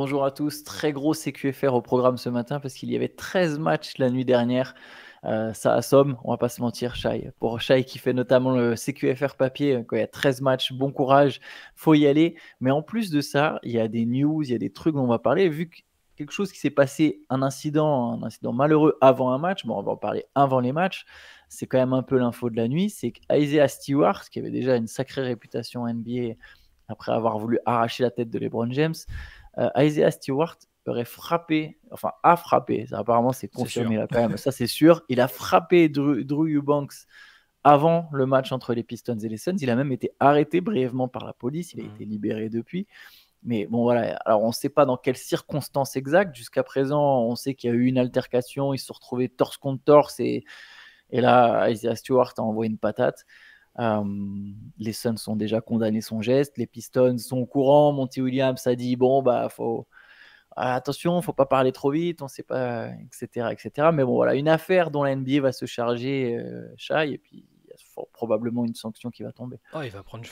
Bonjour à tous. Très gros CQFR au programme ce matin parce qu'il y avait 13 matchs la nuit dernière. Ça assomme, on va pas se mentir, Shai. Pour Shai qui fait notamment le CQFR papier, quand il y a 13 matchs, bon courage, faut y aller. Mais en plus de ça, il y a des news, il y a des trucs dont on va parler. Vu que quelque chose qui s'est passé, un incident malheureux avant un match, bon, on va en parler avant les matchs. C'est quand même un peu l'info de la nuit. C'est qu'Isaiah Stewart, qui avait déjà une sacrée réputation NBA après avoir voulu arracher la tête de LeBron James, Isaiah Stewart aurait frappé, enfin a frappé, ça, apparemment c'est confirmé là quand même, ça c'est sûr, il a frappé Drew Eubanks avant le match entre les Pistons et les Suns. Il a même été arrêté brièvement par la police, il a été libéré depuis. Mais bon voilà, alors on ne sait pas dans quelles circonstances exactes. Jusqu'à présent, on sait qu'il y a eu une altercation, ils se sont retrouvés torse contre torse et là, Isaiah Stewart a envoyé une patate. Les Suns ont déjà condamné son geste, les Pistons sont au courant, Monty Williams a dit bon bah attention, faut pas parler trop vite, on sait pas, etc. Mais bon voilà, une affaire dont la NBA va se charger, Shai, et puis il y a probablement une sanction qui va tomber. Oh, il va prendre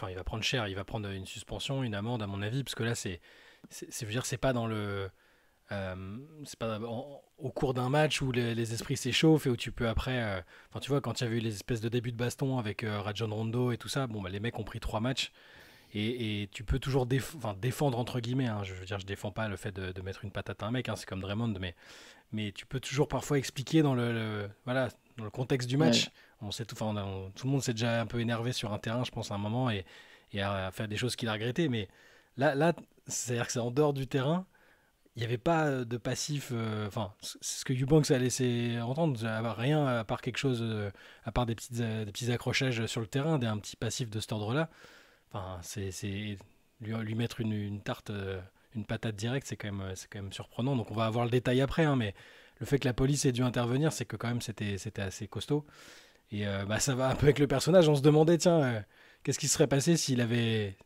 cher, il va prendre une suspension, une amende à mon avis, parce que là je veux dire, c'est pas dans le, c'est pas au cours d'un match où les esprits s'échauffent et où tu peux après, enfin tu vois, quand il y avait eu les espèces de débuts de baston avec Rajon Rondo et tout ça, bon bah les mecs ont pris 3 matchs et tu peux toujours défendre entre guillemets, hein, je veux dire, je défends pas le fait de mettre une patate à un mec, hein, c'est comme Draymond, mais tu peux toujours parfois expliquer voilà, dans le contexte du Ouais. match. On sait tout, tout le monde s'est déjà un peu énervé sur un terrain, je pense, à un moment, et a fait des choses qu'il a regrettées. Mais là c'est-à-dire que c'est en dehors du terrain. Il n'y avait pas de passif. Enfin, c'est ce que Eubanks a laissé entendre. Rien à part quelque chose, à part des petits accrochages sur le terrain, un petit passif de cet ordre-là. Enfin, lui mettre une tarte, une patate directe, c'est quand même surprenant. Donc on va avoir le détail après, hein, mais le fait que la police ait dû intervenir, c'est que quand même c'était assez costaud. Et bah, ça va un peu avec le personnage. On se demandait, tiens, qu'est-ce qui serait passé s'il avait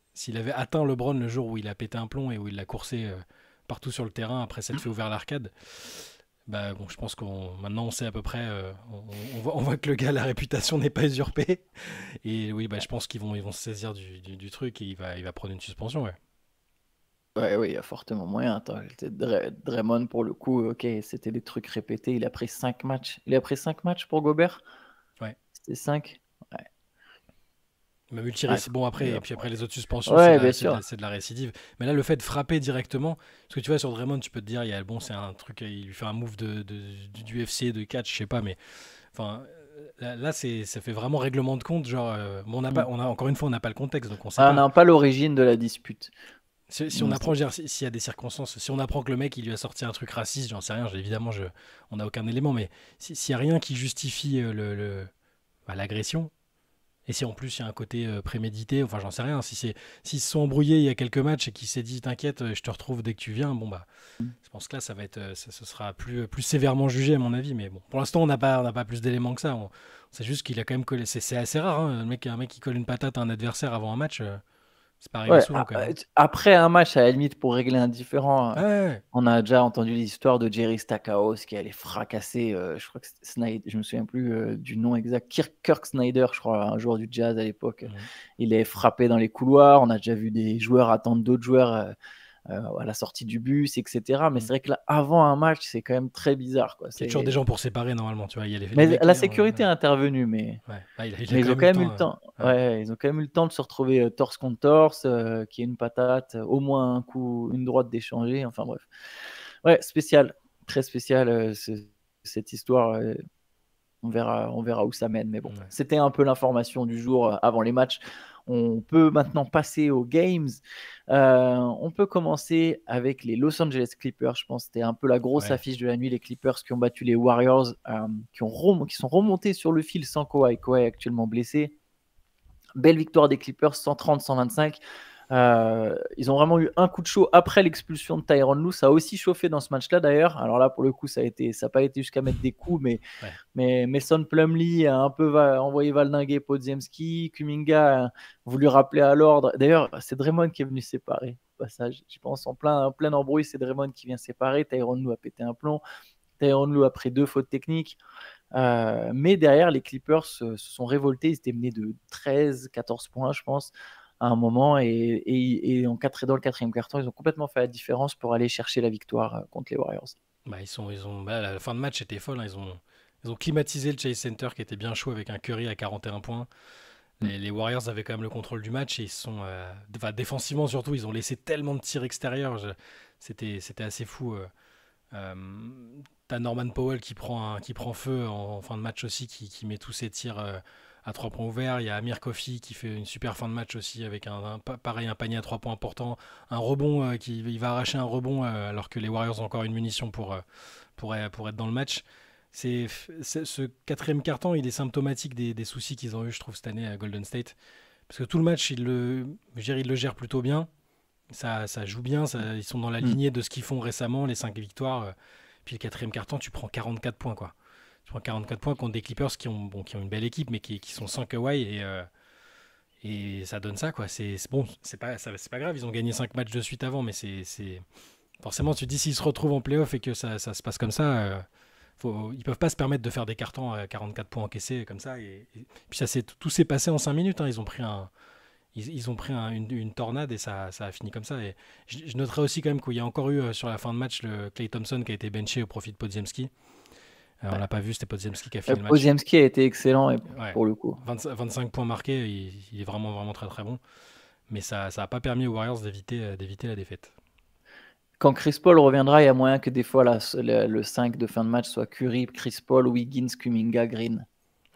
atteint LeBron le jour où il a pété un plomb et où il l'a coursé partout sur le terrain après s'être fait ouvert l'arcade. Bah bon, je pense qu'on maintenant on sait à peu près, on voit que le gars, la réputation n'est pas usurpée. Et oui, bah, je pense ils vont se saisir du truc et il va prendre une suspension, ouais. Ouais, oui, il y a fortement moyen. Attends, Draymond, pour le coup, ok, c'était des trucs répétés. Il a pris 5 matchs. Il a pris 5 matchs pour Gobert. Ouais. C'était 5. Ouais. Même Ah, bon après, et ouais. puis après les autres suspensions, Ouais, bien sûr. c'est de la récidive. Mais là, le fait de frapper directement, parce que tu vois, sur Draymond, tu peux te dire, bon, c'est un truc, il lui fait un move du UFC, de catch, je sais pas, mais enfin, là, ça fait vraiment règlement de compte, genre, bon, Mm. encore une fois, on n'a pas le contexte, donc on sait Ah, on pas. n'a pas l'origine de la dispute. Si on On apprend, sait. je veux dire, s'il y a des circonstances, si on apprend que le mec il lui a sorti un truc raciste, j'en sais rien, évidemment, on n'a aucun élément, mais s'il y a rien qui justifie l'agression, et si en plus il y a un côté prémédité, enfin j'en sais rien, s'ils se sont embrouillés il y a quelques matchs et qu'il s'est dit t'inquiète, je te retrouve dès que tu viens, bon bah je pense que là ça va être, ce sera plus sévèrement jugé à mon avis, mais bon, pour l'instant on n'a pas plus d'éléments que ça. C'est juste qu'il a quand même collé, c'est assez rare, hein, un mec qui colle une patate à un adversaire avant un match, c'est pas arrivé Ouais, souvent quand même, hein. après un match, à la limite, pour régler un différend, Ouais, ouais, ouais. on a déjà entendu l'histoire de Jerry Stackhouse qui allait fracasser, je crois que c'était Snyder, je me souviens plus du nom exact, Kirk Snyder, je crois, un joueur du Jazz à l'époque. Mhm. Il est frappé dans les couloirs. On a déjà vu des joueurs attendre d'autres joueurs à la sortie du bus, etc. Mais Mhm. c'est vrai que là, avant un match, c'est quand même très bizarre, quoi. Il y a toujours des gens pour séparer normalement, tu vois, il y a les Mais mecs, la sécurité est intervenue, ouais. Ah, il a mais quand ils ont même eu quand le même eu temps, le temps. ouais. Ouais, ils ont quand même eu le temps de se retrouver torse contre torse, qu'il y ait une patate, au moins un coup, une droite d'échanger. Enfin bref. Ouais, spécial, très spécial cette histoire. On verra où ça mène. Mais bon, Ouais. c'était un peu l'information du jour avant les matchs. On peut maintenant passer aux games. On peut commencer avec les Los Angeles Clippers. Je pense que c'était un peu la grosse Ouais. affiche de la nuit. Les Clippers qui ont battu les Warriors, qui sont remontés sur le fil sans Kawhi. Kawhi actuellement blessé. Belle victoire des Clippers, 130-125. Ils ont vraiment eu un coup de chaud après l'expulsion de Tyronn Lue. Ça a aussi chauffé dans ce match-là d'ailleurs. Alors là, pour le coup, ça n'a pas été jusqu'à mettre des coups, Ouais. mais Mason Plumlee a un peu envoyé valdinguer Podziemski. Kuminga a voulu rappeler à l'ordre. D'ailleurs, c'est Draymond qui est venu séparer. Au passage, je pense en plein embrouille, c'est Draymond qui vient séparer. Tyronn Lue a pété un plomb. Tyronn Lue a pris 2 fautes techniques. Mais derrière, les Clippers se sont révoltés. Ils étaient menés de 13, 14 points, je pense. à un moment et dans le quatrième quart-temps, ils ont complètement fait la différence pour aller chercher la victoire contre les Warriors. Bah, la fin de match était folle, hein. Ils ont climatisé le Chase Center qui était bien chaud avec un Curry à 41 points. Mm. Les Warriors avaient quand même le contrôle du match et défensivement surtout, ils ont laissé tellement de tirs extérieurs. C'était assez fou. Euh, T'as Norman Powell qui prend feu en fin de match aussi, qui met tous ses tirs à 3 points ouverts. Il y a Amir Kofi qui fait une super fin de match aussi avec pareil, un panier à 3 points important. Un rebond, il va arracher un rebond alors que les Warriors ont encore une munition pour être dans le match. Ce quatrième carton, il est symptomatique des soucis qu'ils ont eu, je trouve, cette année à Golden State. Parce que tout le match, ils le gèrent plutôt bien. Ça joue bien, ils sont dans la lignée de ce qu'ils font récemment, les 5 victoires. Puis le quatrième carton, tu prends 44 points, quoi. Tu prends 44 points contre des Clippers qui ont une belle équipe, mais qui sont sans Kawhi. Et ça donne ça, quoi. Bon, c'est pas grave, ils ont gagné 5 matchs de suite avant, mais forcément, tu te dis, s'ils se retrouvent en playoff et que ça se passe comme ça, ils peuvent pas se permettre de faire des cartons à 44 points encaissés comme ça. Puis tout s'est passé en 5 minutes, hein. Ils ont pris une tornade et ça a fini comme ça. Et je noterai aussi quand même qu'il y a encore eu sur la fin de match le Klay Thompson qui a été benché au profit de Podziemski. On l'a pas vu, c'était Podziemski qui a fini le match. Podziemski a été excellent pour le coup. 25 points marqués, il est vraiment, vraiment très très bon. Mais ça n'a pas permis aux Warriors d'éviter la défaite. Quand Chris Paul reviendra, il y a moyen que des fois le 5 de fin de match soit Curry, Chris Paul, Wiggins, Kuminga, Green.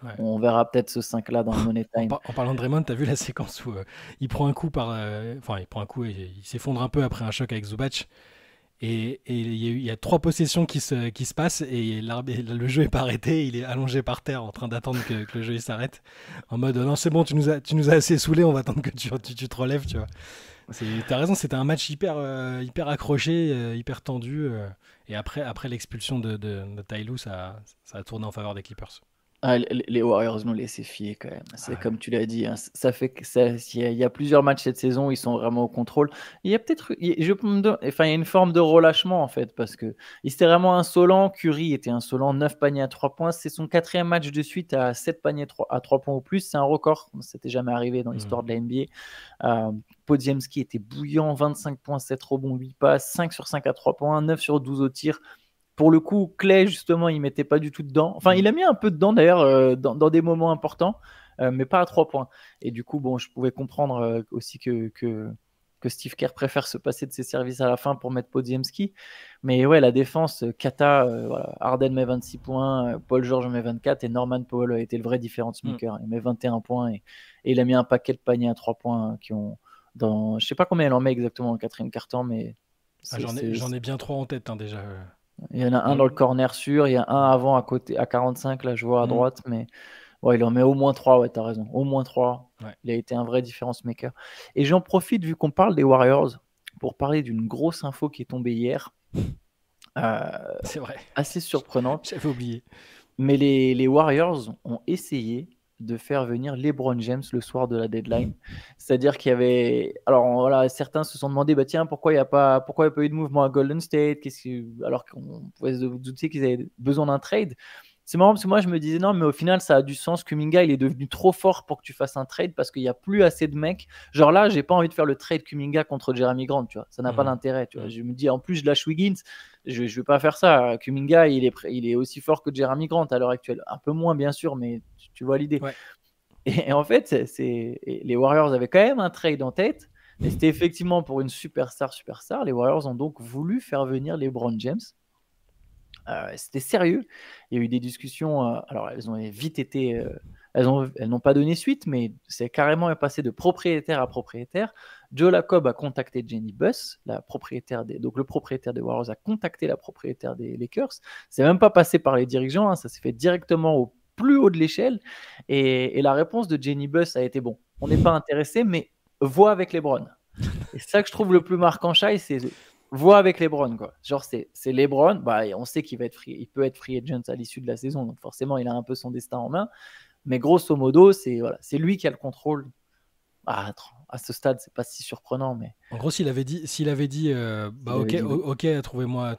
Ouais. On verra peut-être ce 5-là dans le Money Time. En parlant de Draymond, tu as vu la séquence où il prend un coup il prend un coup et il s'effondre un peu après un choc avec Zubac. Et il y a 3 possessions qui se passent et le jeu est pas arrêté. Il est allongé par terre en train d'attendre que le jeu s'arrête. En mode non, c'est bon, tu nous as assez saoulé, on va attendre que tu te relèves, tu vois. T'as raison, c'était un match hyper accroché, hyper tendu. Et après l'expulsion de Ty Lue, ça a tourné en faveur des Clippers. Ah, les Warriors nous laissé fier quand même. C'est comme tu l'as dit, hein, ça fait que il y a plusieurs matchs cette saison, ils sont vraiment au contrôle. Il y a peut-être, il y a une forme de relâchement en fait parce que il était vraiment insolent. Curry était insolent, 9 paniers à 3 points. C'est son 4e match de suite à 7 paniers à 3 points ou plus. C'est un record, c'était jamais arrivé dans l'histoire de la NBA. Podziemski était bouillant, 25 points, 7 rebonds, 8 passes, 5 sur 5 à 3 points, 9 sur 12 au tir. Pour le coup, Clay, justement, il mettait pas du tout dedans. Enfin, il a mis un peu dedans, d'ailleurs, dans des moments importants, mais pas à 3 points. Et du coup, bon, je pouvais comprendre aussi que Steve Kerr préfère se passer de ses services à la fin pour mettre Podziemski. Mais ouais, la défense, Kata, voilà, Harden met 26 points, Paul George met 24, et Norman Powell a été le vrai difference maker. Il met 21 points, et il a mis un paquet de paniers à 3 points qui ont... Je sais pas combien il en met exactement en 4e quart-temps, mais... J'en ai bien 3 en tête, hein, déjà. Il y en a un dans le corner sûr, il y a un avant à côté, à 45, là je vois à droite, mais ouais, il en met au moins 3, ouais, t'as raison, au moins 3. Ouais. Il a été un vrai difference maker. Et j'en profite, vu qu'on parle des Warriors, pour parler d'une grosse info qui est tombée hier. C'est vrai. Assez surprenante. J'avais oublié. Mais les Warriors ont essayé de faire venir LeBron James le soir de la deadline. C'est-à-dire qu'il y avait... Alors voilà, certains se sont demandé, bah tiens, pourquoi il n'y a pas eu de mouvement à Golden State, alors qu'on pouvait se douter qu'ils avaient besoin d'un trade. C'est marrant parce que moi je me disais non, mais au final ça a du sens. Kuminga il est devenu trop fort pour que tu fasses un trade parce qu'il n'y a plus assez de mecs. Genre là, j'ai pas envie de faire le trade Kuminga contre Jeremy Grant, tu vois. Ça n'a pas d'intérêt, tu vois. Je me dis en plus je lâche Wiggins, je vais pas faire ça. Kuminga il est aussi fort que Jeremy Grant à l'heure actuelle. Un peu moins bien sûr, mais tu vois l'idée. Ouais. Et en fait, les Warriors avaient quand même un trade en tête. Et c'était effectivement pour une superstar. Les Warriors ont donc voulu faire venir LeBron James. C'était sérieux. Il y a eu des discussions. Alors, elles ont vite été. Elles n'ont pas donné suite, mais c'est carrément passé de propriétaire à propriétaire. Joe Lacob a contacté Jenny Buss, donc le propriétaire des Warriors a contacté la propriétaire des Lakers. C'est même pas passé par les dirigeants, hein, ça s'est fait directement au plus haut de l'échelle. Et la réponse de Jenny Buss a été bon, on n'est pas intéressé, mais vois avec LeBron. Et c'est ça que je trouve le plus marquant, Shai, c'est vois avec LeBron, quoi. Genre, c'est LeBron, bah, on sait qu'il il peut être free agent à l'issue de la saison, donc forcément, il a un peu son destin en main. Mais grosso modo, c'est lui qui a le contrôle. À ce stade, c'est pas si surprenant, mais. En gros, s'il avait dit, ok, trouvez-moi,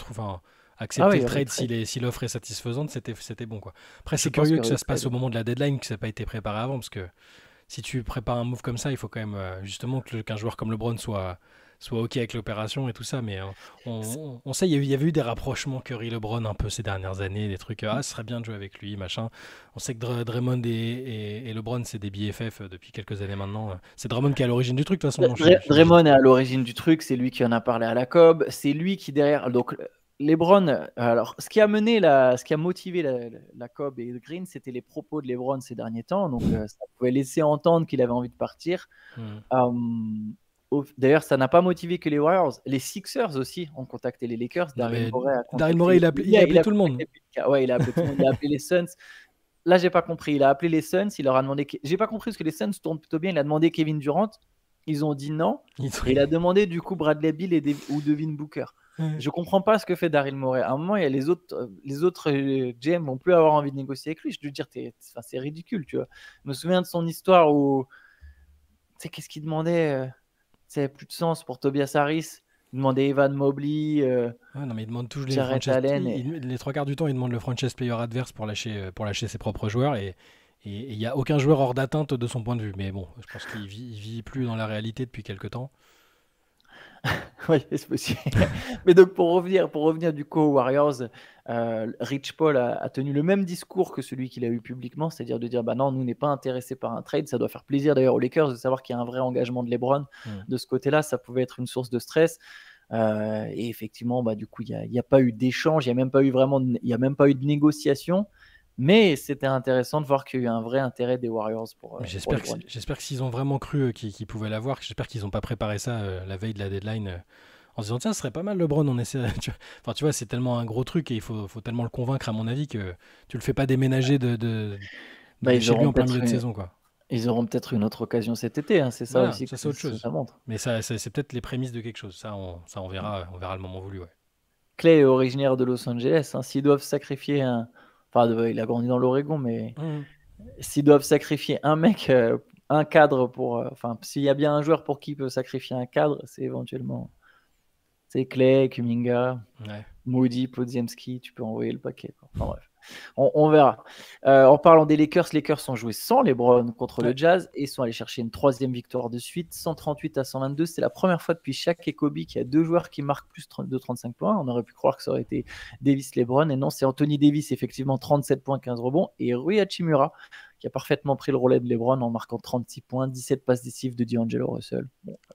accepter le trade si l'offre est satisfaisante, c'était bon, quoi. Après, c'est curieux que ça se passe au moment de la deadline, que ça n'a pas été préparé avant, parce que si tu prépares un move comme ça, il faut quand même justement qu'un joueur comme LeBron soit OK avec l'opération et tout ça. Mais on sait, il y avait eu des rapprochements Curry-LeBron un peu ces dernières années, des trucs, ce serait bien de jouer avec lui, machin. On sait que Draymond et LeBron, c'est des BFF depuis quelques années maintenant. C'est Draymond qui est à l'origine du truc, de toute façon. Draymond est à l'origine du truc, c'est lui qui en a parlé à la COB, c'est lui qui derrière. Donc LeBron, alors ce qui a motivé la COB et Green, c'était les propos de LeBron ces derniers temps. Donc ça pouvait laisser entendre qu'il avait envie de partir. D'ailleurs, ça n'a pas motivé que les Warriors. Les Sixers aussi ont contacté les Lakers. Daryl Morey, il a appelé tout le monde. Ouais, il a appelé tout le monde. Il a appelé les Suns. Là, j'ai pas compris. Il a appelé les Suns. Il leur a demandé. J'ai pas compris parce que les Suns tournent plutôt bien. Il a demandé Kevin Durant. Ils ont dit non. Et il a demandé du coup Bradley Beal ou Devin Booker. Je comprends pas ce que fait Daryl Morey. À un moment, il y a les autres GM vont plus avoir envie de négocier avec lui. Je veux dire, c'est ridicule, tu vois. Je me souviens de son histoire où, tu sais, qu'est-ce qu'il demandait c'est plus de sens pour Tobias Harris. Il demandait Evan Mobley. Non, mais il demande toujours les 3 quarts du temps, il demande le franchise player adverse pour lâcher ses propres joueurs. Et il n'y a aucun joueur hors d'atteinte de son point de vue. Mais bon, je pense qu'il vit plus dans la réalité depuis quelques temps. Oui, c'est possible. Mais donc, pour revenir du coup aux Warriors, Rich Paul a tenu le même discours que celui qu'il a eu publiquement, c'est-à-dire de dire bah non, nous n'est pas intéressé par un trade. Ça doit faire plaisir d'ailleurs aux Lakers de savoir qu'il y a un vrai engagement de LeBron. De ce côté-là, ça pouvait être une source de stress. Et effectivement, bah, du coup, il n'y a pas eu d'échange, il n'y a même pas eu de négociation. Mais c'était intéressant de voir qu'il y a eu un vrai intérêt des Warriors pour. J'espère que s'ils ont vraiment cru qu'ils pouvaient l'avoir, j'espère qu'ils n'ont pas préparé ça la veille de la deadline en se disant tiens, ce serait pas mal LeBron, on essaie. Tu vois, c'est tellement un gros truc et il faut tellement le convaincre, à mon avis, que tu le fais pas déménager de chez lui en plein milieu de saison, quoi. Ils auront peut-être une autre occasion cet été, hein, c'est ça voilà, aussi. Ça, c'est autre chose. Ça montre. Mais c'est peut-être les prémices de quelque chose. Ça, on verra le moment voulu, ouais. Clay est originaire de Los Angeles. Hein, s'ils doivent sacrifier il a grandi dans l'Oregon, mais s'ils doivent sacrifier un mec, un cadre s'il y a bien un joueur pour qui peut sacrifier un cadre, c'est éventuellement Clay, Kuminga, Moody, Podziemski. Tu peux envoyer le paquet. Enfin bref. On verra. En parlant des Lakers ont joué sans LeBron contre le Jazz et sont allés chercher une 3e victoire de suite, 138-122. C'est la première fois depuis Shaq et Kobe qu'il y a 2 joueurs qui marquent plus de 35 points. On aurait pu croire que ça aurait été Davis-LeBron. Et non, c'est Anthony Davis, effectivement, 37 points, 15 rebonds. Et Rui Hachimura, qui a parfaitement pris le relais de LeBron en marquant 36 points, 17 passes décisives de D'Angelo Russell.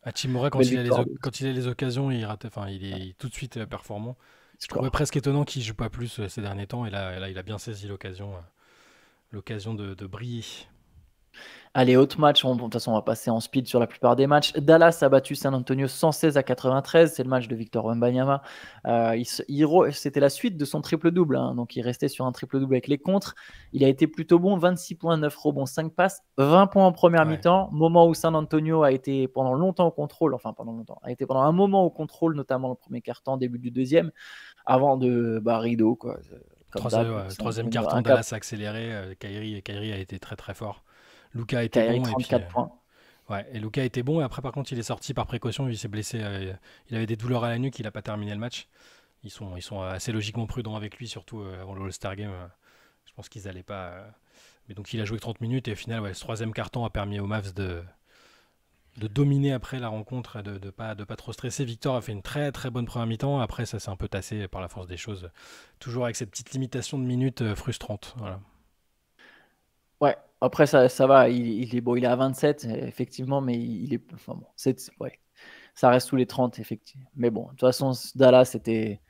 Hachimura, quand il a les occasions, il est tout de suite performant. Je trouvais presque étonnant qu'il ne joue pas plus ces derniers temps. Et là, il a bien saisi l'occasion de briller. Allez, autre match. De toute façon, on va passer en speed sur la plupart des matchs. Dallas a battu San Antonio 116-93. C'est le match de Victor Wembanyama. C'était la suite de son triple-double. Hein. Donc, il restait sur un triple-double avec les contres. Il a été plutôt bon. 26 points, 9 rebonds, 5 passes. 20 points en première mi-temps. Moment où San Antonio a été pendant longtemps au contrôle. Enfin, pendant longtemps. A été pendant un moment au contrôle, notamment le premier quart-temps, début du deuxième. Avant de rideau, quoi. Troisième quart-temps, Dallas a accéléré. Kyrie a été très très fort. Luka était bon. 34 points. Ouais, et Luka était bon. Et après, par contre, il est sorti par précaution. Il s'est blessé. Il avait des douleurs à la nuque. Il n'a pas terminé le match. Ils sont assez logiquement prudents avec lui, surtout avant le All-Star Game. Je pense qu'ils n'allaient pas. Mais donc, il a joué 30 minutes. Et au final, ce 3e quart-temps a permis aux Mavs de dominer après la rencontre, de pas trop stresser. Victor a fait une très très bonne première mi-temps. Après, ça s'est un peu tassé par la force des choses. Toujours avec cette petite limitation de minutes frustrante. Voilà. Ouais, après ça va, il est bon, il est à 27 effectivement, mais il est, enfin bon, ça reste sous les 30 effectivement. Mais bon, de toute façon, Dallas c'était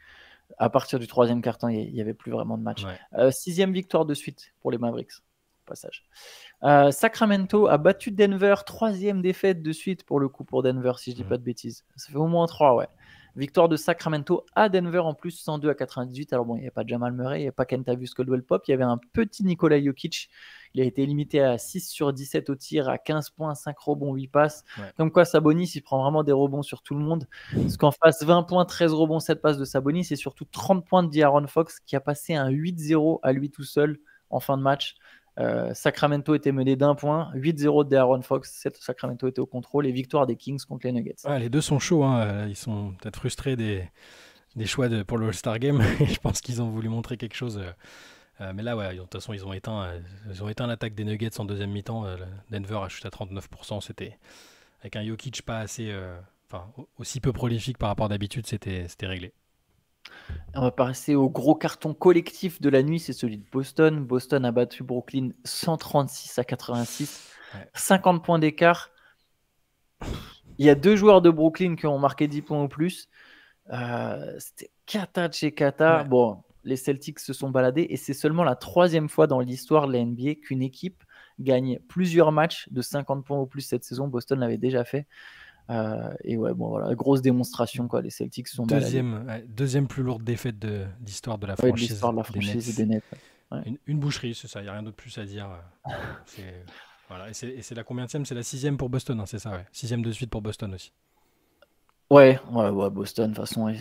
à partir du 3e quart-temps, il y avait plus vraiment de match. 6e victoire de suite pour les Mavericks. Passage. Sacramento a battu Denver, 3e défaite de suite pour le coup pour Denver, si je dis pas de bêtises. Ça fait au moins 3, ouais. Victoire de Sacramento à Denver en plus, 102-98. Alors bon, il n'y avait pas Jamal Murray, il n'y avait pas Kentavious Caldwell-Pope, il y avait un petit Nikola Jokic. Il a été limité à 6 sur 17 au tir, à 15 points, 5 rebonds, 8 passes. Comme quoi, Sabonis, il prend vraiment des rebonds sur tout le monde. Parce qu'en face, 20 points, 13 rebonds, 7 passes de Sabonis, et surtout 30 points de De'Aaron Fox, qui a passé un 8-0 à lui tout seul en fin de match. Sacramento était mené d'1 point, 8-0 de De'Aaron Fox, Sacramento était au contrôle, et victoire des Kings contre les Nuggets. Les deux sont chauds, hein. Ils sont peut-être frustrés des choix pour le All-Star Game. Je pense qu'ils ont voulu montrer quelque chose Mais là, ouais, de toute façon, ils ont éteint l'attaque des Nuggets en deuxième mi-temps. Denver a chuté à 39%. C'était avec un Jokic pas assez, enfin, aussi peu prolifique par rapport à d'habitude, c'était réglé. On va passer au gros carton collectif de la nuit, c'est celui de Boston. Boston a battu Brooklyn 136-86, Ouais. 50 points d'écart. Il y a 2 joueurs de Brooklyn qui ont marqué 10 points ou plus. C'était cata de chez cata. Ouais. Bon, les Celtics se sont baladés et c'est seulement la 3e fois dans l'histoire de la NBA qu'une équipe gagne plusieurs matchs de 50 points ou plus cette saison. Boston l'avait déjà fait. Et ouais, bon, voilà, grosse démonstration, quoi. Les Celtics se sont baladés. Deuxième plus lourde défaite d'histoire de la Ouais, de franchise l'histoire de la des franchise et Nets. des Nets. Ouais. Une boucherie, c'est ça, il n'y a rien d'autre plus à dire. C'est, voilà. Et c'est la combienième? C'est la sixième pour Boston, hein, c'est ça, ouais. Sixième de suite pour Boston aussi. Ouais, Boston, de toute façon,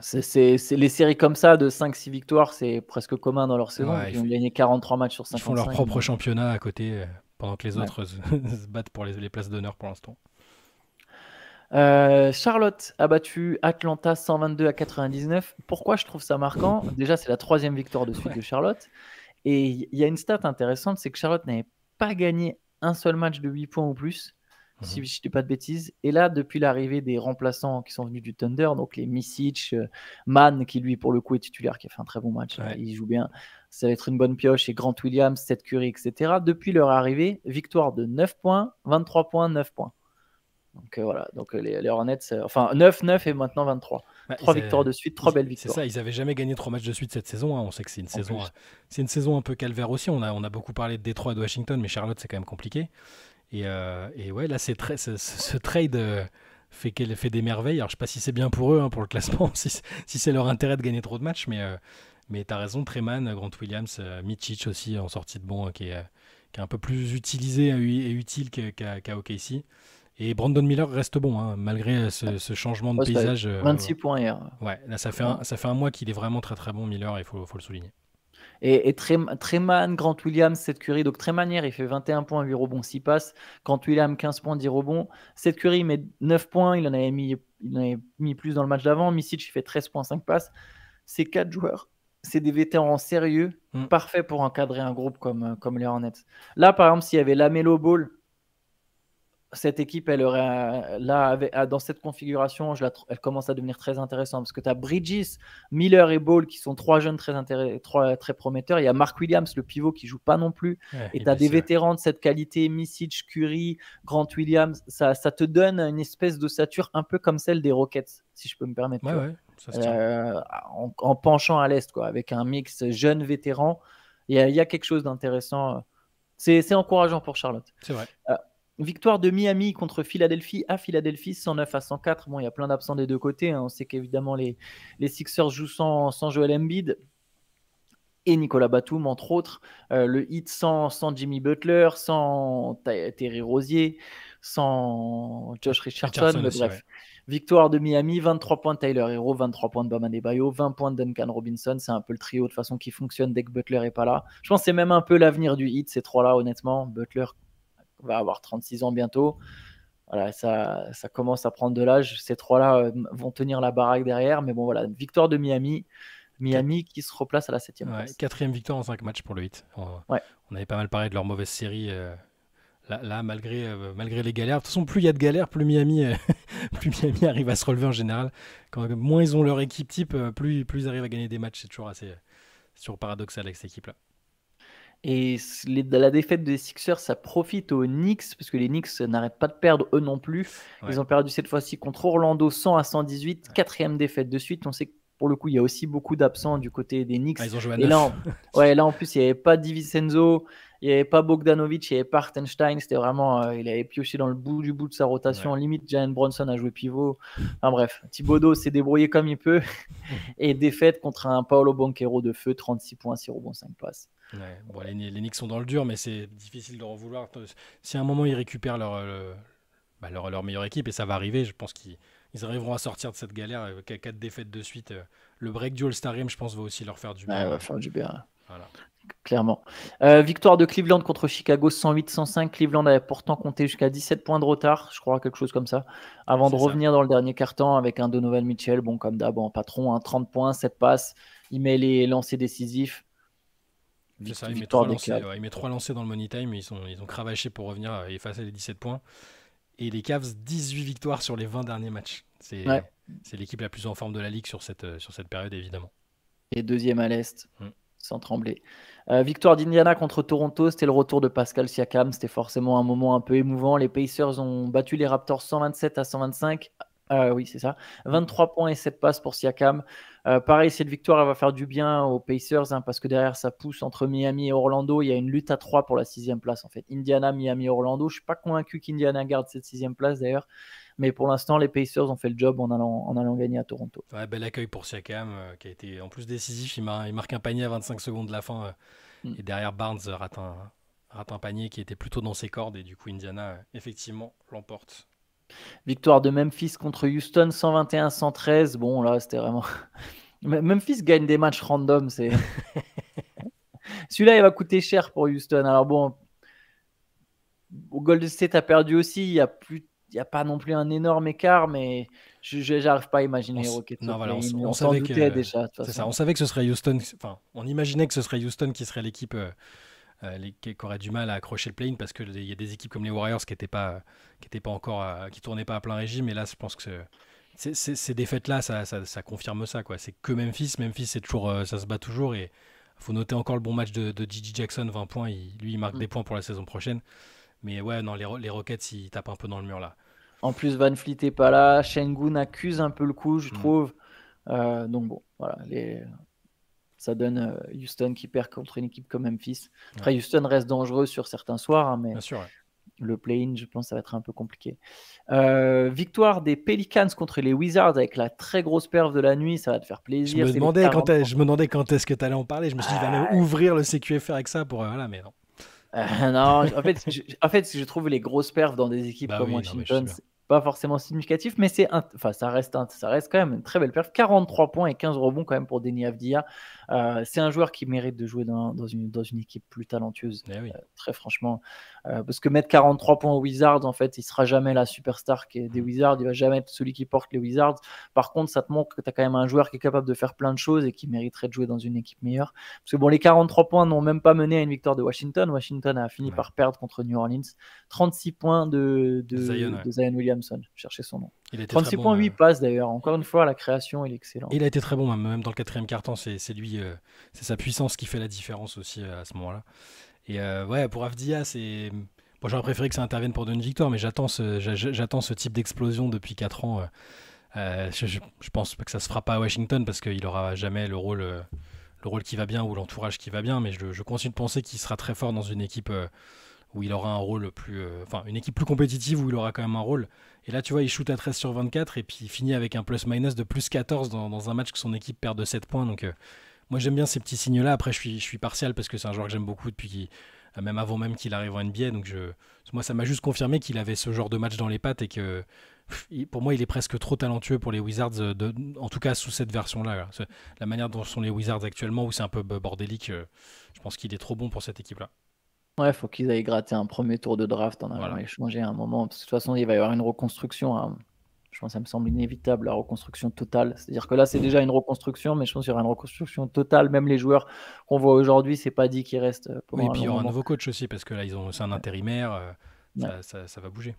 c'est les séries comme ça de 5-6 victoires, c'est presque commun dans leur saison, Ouais, vu qu'ils ont gagné 43 matchs sur ils font leur 55. propre championnat à côté, pendant que les Ouais. autres se battent pour les places d'honneur pour l'instant. Charlotte a battu Atlanta 122-99. Pourquoi je trouve ça marquant? Déjà, c'est la 3e victoire de suite Ouais. de Charlotte. Et il y a une stat intéressante, c'est que Charlotte n'avait pas gagné un seul match de 8 points ou plus, si Mhm. je ne dis pas de bêtises. Et là, depuis l'arrivée des remplaçants qui sont venus du Thunder, donc les Misic, Mann, qui lui, pour le coup, est titulaire, qui a fait un très bon match, Ouais. il joue bien, ça va être une bonne pioche, et Grant Williams, Seth Curry, etc. Depuis leur arrivée, victoire de 9 points, 23 points, 9 points. Donc voilà, donc les Hornets, enfin 9-9 et maintenant 23. Bah, 3 victoires de suite, 3 belles c'est ça, victoires. ils avaient jamais gagné 3 matchs de suite cette saison, hein. On sait que En plus. c'est une saison un peu calvaire aussi. On a beaucoup parlé de Détroit et de Washington, mais Charlotte, c'est quand même compliqué. Et ouais, là, ce trade fait des merveilles. Alors, je sais pas si c'est bien pour eux, hein, pour le classement, si c'est leur intérêt de gagner trop de matchs, mais tu as raison, Treman, Grant Williams, Micic aussi en sortie de banc, qui est un peu plus utilisé et utile qu'à OKC. Et Brandon Miller reste bon, hein, malgré ce changement de Ouais, ça fait paysage. 26 points hier. Ouais, là, Ouais. ça fait un mois qu'il est vraiment très très bon, Miller, il faut le souligner. Et Treman, Grant Williams, Seth Curry. Donc Treman hier, il fait 21 points, 8 rebonds, 6 passes. Grant Williams, 15 points, 10 rebonds. Seth Curry met 9 points, il en avait mis plus dans le match d'avant. Misic, il fait 13 points, 5 passes. Ces 4 joueurs, c'est des vétérans sérieux, Mm. parfaits pour encadrer un groupe comme les Hornets. Là, par exemple, s'il y avait Lamelo Ball, cette équipe, elle aurait, là, dans cette configuration, elle commence à devenir très intéressante parce que tu as Bridges, Miller et Ball qui sont 3 jeunes très prometteurs. Il y a Mark Williams, le pivot, qui joue pas non plus. Ouais, Et il est tu as des blessé, ouais. vétérans de cette qualité, Misic, Curry, Grant Williams. Ça te donne une espèce d'ossature un peu comme celle des Rockets, si je peux me permettre, tu Ouais, vois. ouais, ça se tient. En penchant à l'Est, quoi, avec un mix jeune-vétéran. Il y a quelque chose d'intéressant. C'est encourageant pour Charlotte. C'est vrai. Victoire de Miami contre Philadelphie à Philadelphie, 109-104. Bon, il y a plein d'absents des deux côtés, hein. On sait qu'évidemment, les Sixers jouent sans Joel Embiid et Nicolas Batum, entre autres. Le Heat sans Jimmy Butler, sans Terry Rozier, sans Josh Richardson. Mais Aussi, ouais. bref, victoire de Miami, 23 points de Tyler Hero, 23 points de Bam Adebayo, 20 points de Duncan Robinson. C'est un peu le trio de façon qui fonctionne dès que Butler n'est pas là. Je pense que c'est même un peu l'avenir du Heat, ces trois-là, honnêtement. Butler va avoir 36 ans bientôt. Voilà, ça commence à prendre de l'âge. Ces trois-là vont tenir la baraque derrière. Mais bon, voilà, victoire de Miami. Miami qui se replace à la 7e Ouais, place. quatrième victoire en 5 matchs pour le Heat. Ouais. On avait pas mal parlé de leur mauvaise série. Là, malgré les galères. De toute façon, plus il y a de galères, plus Miami, plus Miami arrive à se relever en général. Quand moins ils ont leur équipe type, plus ils arrivent à gagner des matchs. C'est toujours paradoxal avec cette équipe-là. Et la défaite des Sixers, ça profite aux Knicks, parce que les Knicks n'arrêtent pas de perdre eux non plus. Ouais. Ils ont perdu cette fois-ci contre Orlando 100-118, quatrième défaite de suite. On sait que pour le coup, il y a aussi beaucoup d'absents du côté des Knicks. Ils ont joué à Et 9. là, en plus, il n'y avait pas DiVincenzo, il n'y avait pas Bogdanovic, il n'y avait pas Hartenstein. C'était vraiment, il avait pioché dans le bout de sa rotation. Ouais. Limite, Jalen Bronson a joué pivot. Enfin bref, Thibodeau s'est débrouillé comme il peut. Et défaite contre un Paolo Banchero de feu, 36 points, 6 rebonds, 5 passes. Ouais. Bon, les Knicks sont dans le dur, mais c'est difficile de en vouloir. Si à un moment ils récupèrent leur meilleure équipe, et ça va arriver, je pense qu'ils arriveront à sortir de cette galère avec 4 défaites de suite. Le break du All-Star Game, je pense, va aussi leur faire du bien. Ouais, va faire du bien. Voilà. Clairement. Victoire de Cleveland contre Chicago 108-105. Cleveland avait pourtant compté jusqu'à 17 points de retard, je crois, quelque chose comme ça, avant de revenir dans le dernier quart-temps avec un Donovan Mitchell, bon, comme d'hab, en patron, 30 points, 7 passes. Il met les lancers décisifs. C'est ça, il met victoire trois des lancers, Cavs. ouais, il met 3 lancers dans le money time, ils ont cravaché pour revenir effacer les 17 points. Et les Cavs, 18 victoires sur les 20 derniers matchs. Ouais. C'est l'équipe la plus en forme de la ligue sur cette période, évidemment. Et deuxième à l'Est, Mm. sans trembler. Victoire d'Indiana contre Toronto, c'était le retour de Pascal Siakam. C'était forcément un moment un peu émouvant. Les Pacers ont battu les Raptors 127-125. Oui, c'est ça. 23 points et 7 passes pour Siakam. Pareil, cette victoire, elle va faire du bien aux Pacers hein, parce que derrière, ça pousse entre Miami et Orlando. Il y a une lutte à 3 pour la 6e place. En fait, Indiana, Miami, Orlando. Je ne suis pas convaincu qu'Indiana garde cette 6e place d'ailleurs. Mais pour l'instant, les Pacers ont fait le job en allant gagner à Toronto. Ouais, bel accueil pour Siakam, qui a été en plus décisif. Il marque un panier à 25 secondes de la fin. Et derrière, Barnes rate un panier qui était plutôt dans ses cordes. Et du coup, Indiana, effectivement, l'emporte. Victoire de Memphis contre Houston, 121-113. Bon, là, c'était vraiment. Memphis gagne des matchs random. Celui-là, il va coûter cher pour Houston. Alors bon, Golden State a perdu aussi. Il n'y a pas non plus un énorme écart, mais je n'arrive pas à imaginer les Rockets Non, au voilà, play-in. on On s'en savait doutait que déjà. De toute c'est ça. façon. On savait que ce serait Houston. Enfin, on imaginait que ce serait Houston qui serait l'équipe qui aurait du mal à accrocher le play-in parce qu'il y a des équipes comme les Warriors qui tournaient pas à plein régime. Et là, je pense que ces défaites-là, ça confirme ça, quoi. C'est que Memphis. Memphis, c'est toujours, ça se bat toujours. Et il faut noter encore le bon match de Gigi Jackson, 20 points. Lui, il marque des points pour la saison prochaine. Mais ouais, non, les Rockets, ils tapent un peu dans le mur là. En plus, Van Fleet n'est pas là. Şengün accuse un peu le coup, je trouve. Donc bon, voilà. Ça donne Houston qui perd contre une équipe comme Memphis. Après, Houston reste dangereux sur certains soirs, hein, mais Bien sûr, ouais. le play-in, je pense, ça va être un peu compliqué. Victoire des Pelicans contre les Wizards avec la très grosse perf de la nuit, ça va te faire plaisir. Je me demandais quand est-ce que tu allais en parler. Je me suis dit, il va même ouvrir le CQFR avec ça pour. Voilà, mais non. Non, en fait, je trouve les grosses perfs dans des équipes comme Washington, c'est pas forcément significatif, mais ça reste quand même une très belle perf. 43 points et 15 rebonds quand même pour Deni Avdija. C'est un joueur qui mérite de jouer dans une équipe plus talentueuse, très franchement. Parce que mettre 43 points aux Wizards, en fait, il sera jamais la superstar des Wizards, il va jamais être celui qui porte les Wizards. Par contre, ça te montre que tu as quand même un joueur qui est capable de faire plein de choses et qui mériterait de jouer dans une équipe meilleure. Parce que bon, les 43 points n'ont même pas mené à une victoire de Washington. Washington a fini par perdre contre New Orleans. 36 points de Zion Williamson, cherchez son nom. 36 points, 8 passes d'ailleurs. Encore une fois, la création, il est excellent. Il a été très bon, même dans le 4e quart-temps. C'est lui, c'est sa puissance qui fait la différence aussi à ce moment-là. Et pour Avdija, bon, j'aurais préféré que ça intervienne pour donner une victoire, mais j'attends ce type d'explosion depuis 4 ans. Je pense que ça se fera pas à Washington parce qu'il aura jamais le rôle qui va bien ou l'entourage qui va bien, mais je continue de penser qu'il sera très fort dans une équipe où il aura un rôle une équipe plus compétitive où il aura quand même un rôle. Et là, tu vois, il shoot à 13 sur 24 et puis il finit avec un plus-minus de plus 14 dans un match que son équipe perd de 7 points. Donc, moi, j'aime bien ces petits signes-là. Après, je suis partial parce que c'est un joueur que j'aime beaucoup depuis même avant même qu'il arrive en NBA. Donc, moi, ça m'a juste confirmé qu'il avait ce genre de match dans les pattes et que pour moi, il est presque trop talentueux pour les Wizards, en tout cas sous cette version-là. La manière dont sont les Wizards actuellement, où c'est un peu bordélique, je pense qu'il est trop bon pour cette équipe-là. Ouais, il faut qu'ils aillent gratter un premier tour de draft en allant échanger à un moment. Parce que de toute façon, il va y avoir une reconstruction. Je pense que ça me semble inévitable, la reconstruction totale. C'est-à-dire que là, c'est déjà une reconstruction, mais je pense qu'il y aura une reconstruction totale. Même les joueurs qu'on voit aujourd'hui, c'est pas dit qu'ils restent pendant Oui, et puis il y aura un moment. nouveau coach aussi, parce que là, c'est un intérimaire. Ça va bouger.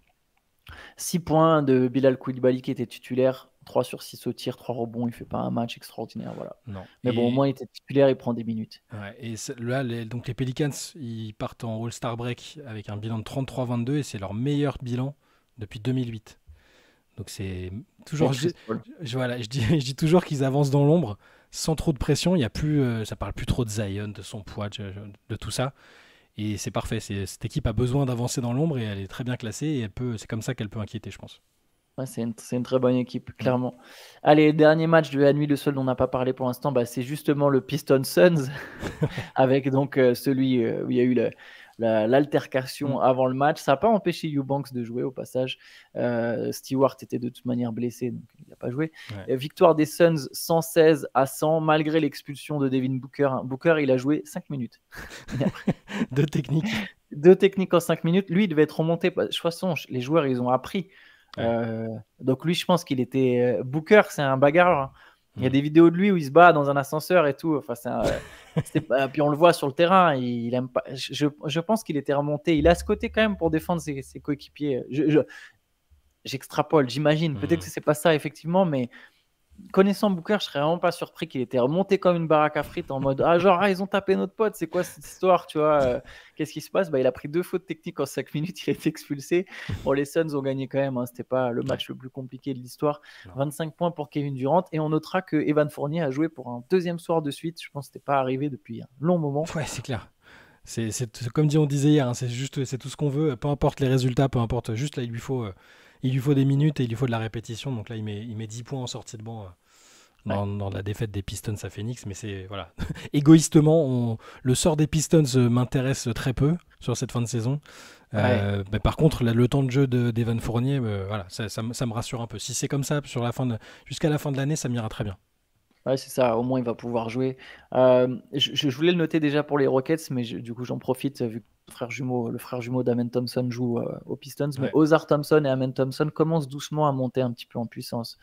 6 points de Bilal Koulibaly qui était titulaire. 3 sur 6 au tir, 3 rebonds. Il fait pas un match extraordinaire. Voilà. Non. Mais bon, au moins, il était titulaire, il prend des minutes. Ouais, et là, donc les Pelicans, ils partent en All-Star Break avec un bilan de 33-22 et c'est leur meilleur bilan depuis 2008. Donc c'est toujours. Je dis toujours qu'ils avancent dans l'ombre sans trop de pression. Il y a plus, ça parle plus trop de Zion, de son poids, de tout ça. Et c'est parfait. Cette équipe a besoin d'avancer dans l'ombre et elle est très bien classée. Et c'est comme ça qu'elle peut inquiéter, je pense. Ouais, c'est une très bonne équipe, clairement. Allez, dernier match de la nuit, le seul dont on n'a pas parlé pour l'instant, c'est justement le Pistons Suns, avec donc celui où il y a eu l'altercation avant le match. Ça n'a pas empêché Eubanks de jouer au passage. Stewart était de toute manière blessé, donc il n'a pas joué. Victoire des Suns 116-100, malgré l'expulsion de Devin Booker. Booker, il a joué 5 minutes. Deux techniques. 2 techniques en 5 minutes. Lui, il devait être remonté. De toute façon, les joueurs, ils ont appris. Donc lui, je pense qu'il était Booker, c'est un bagarreur. Il y a des vidéos de lui où il se bat dans un ascenseur et tout. Enfin, puis on le voit sur le terrain. Il aime pas. Je pense qu'il était remonté. Il a ce côté quand même pour défendre ses coéquipiers. J'extrapole, j'imagine. Peut-être que c'est pas ça effectivement, mais connaissant Booker, je serais vraiment pas surpris qu'il était remonté comme une baraque à frites en mode ils ont tapé notre pote, c'est quoi cette histoire, tu vois, qu'est-ce qui se passe? Il a pris 2 fautes techniques en 5 minutes, il a été expulsé. Bon, les Suns ont gagné quand même, hein, c'était pas le match le plus compliqué de l'histoire. 25 points pour Kevin Durant, et on notera que Evan Fournier a joué pour un 2e soir de suite. Je pense que c'était pas arrivé depuis un long moment. Ouais, c'est clair. C'est comme on disait hier, hein, c'est tout ce qu'on veut, peu importe les résultats, peu importe, juste là il lui faut des minutes et il lui faut de la répétition. Donc là il met 10 points en sortie de banc dans la défaite des Pistons à Phoenix, mais c'est voilà. Égoïstement, le sort des Pistons m'intéresse très peu sur cette fin de saison. Mais par contre, le temps de jeu d'Evan Fournier, voilà, ça me rassure un peu. Si c'est comme ça jusqu'à la fin de l'année, ça m'ira très bien. Ouais, c'est ça, au moins il va pouvoir jouer. Je voulais le noter déjà pour les Rockets, mais du coup j'en profite vu que le frère jumeau d'Amen Thompson joue aux Pistons. Mais Ozar Thompson et Amen Thompson commencent doucement à monter un petit peu en puissance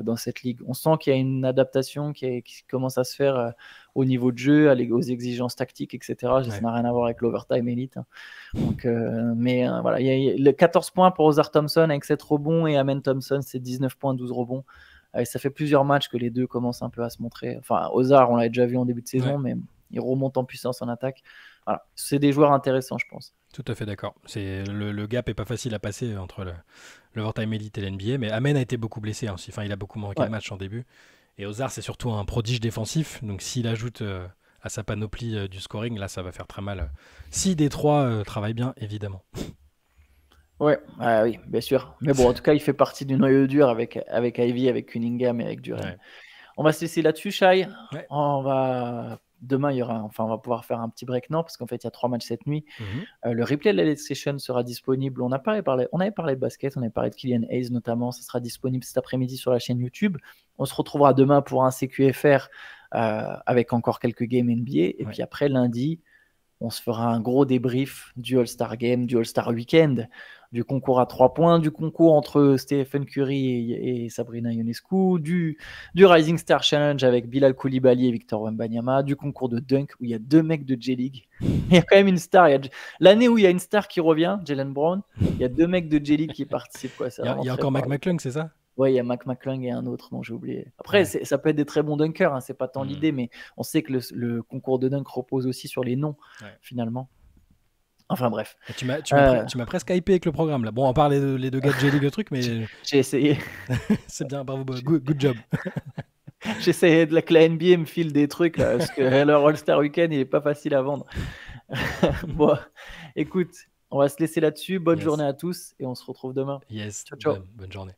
dans cette ligue. On sent qu'il y a une adaptation qui commence à se faire au niveau de jeu, aux exigences tactiques, etc. Ça n'a rien à voir avec l'overtime elite. Hein. Donc, voilà, il y a le 14 points pour Ozar Thompson avec 7 rebonds, et Amen Thompson c'est 19 points, 12 rebonds. Ça fait plusieurs matchs que les deux commencent un peu à se montrer. Enfin, Ozar, on l'avait déjà vu en début de saison, mais il remonte en puissance en attaque. Voilà. C'est des joueurs intéressants, je pense. Tout à fait d'accord. Le gap est pas facile à passer entre l'overtime elite et l'NBA, mais Amen a été beaucoup blessé aussi. Enfin, il a beaucoup manqué de matchs en début. Et Ozar, c'est surtout un prodige défensif. Donc, s'il ajoute à sa panoplie du scoring, là, ça va faire très mal. Si Détroit travaille bien, évidemment. Oui, bien sûr. Mais bon, en tout cas, il fait partie du noyau dur avec Ivy, avec Cunningham et avec Durant. On va se laisser là-dessus, Shai. Demain, on va pouvoir faire un petit break, non, parce qu'en fait, il y a 3 matchs cette nuit. Le replay de la Late Session sera disponible. On avait parlé de basket, on avait parlé de Killian Hayes notamment. Ça sera disponible cet après-midi sur la chaîne YouTube. On se retrouvera demain pour un CQFR avec encore quelques games NBA. Et puis après, lundi, on se fera un gros débrief du All-Star Game, du All-Star Weekend, du concours à 3 points, du concours entre Stephen Curry et Sabrina Ionescu, du Rising Star Challenge avec Bilal Coulibaly et Victor Wembanyama, du concours de dunk où il y a 2 mecs de J-League. Il y a quand même une star. L'année où il y a une star qui revient, Jaylen Brown, il y a 2 mecs de J-League qui participent. Il y a encore Mac McClung, c'est ça? Oui, il y a Mac McClung et un autre dont j'ai oublié. Après, ça peut être des très bons dunkers, hein, c'est pas tant l'idée, mais on sait que le concours de dunk repose aussi sur les noms, finalement. Enfin bref. Tu m'as presque hypé avec le programme là. Bon, on parlait les 2 gars de J-League, le truc, mais j'ai essayé. C'est bien, bravo, good job. J'essayais que la NBA me file des trucs là, parce que leur All-Star Weekend, il est pas facile à vendre. Bon, écoute, on va se laisser là-dessus. Bonne journée à tous et on se retrouve demain. Yes, ciao. Bonne journée.